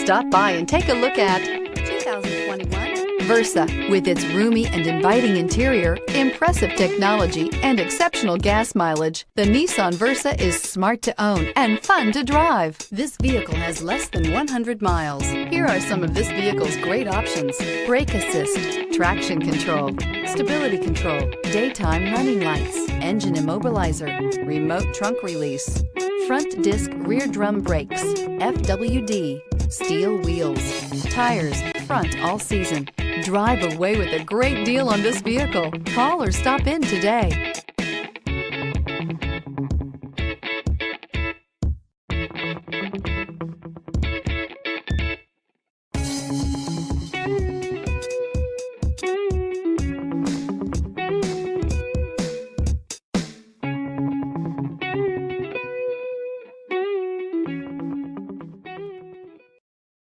Stop by and take a look at 2021 Versa. With its roomy and inviting interior, impressive technology, and exceptional gas mileage, the Nissan Versa is smart to own and fun to drive. This vehicle has less than 100 miles. Here are some of this vehicle's great options: brake assist, traction control, stability control, daytime running lights, engine immobilizer, remote trunk release, front disc rear drum brakes, FWD, steel wheels, tires front all season. Drive away with a great deal on this vehicle. Call or stop in today.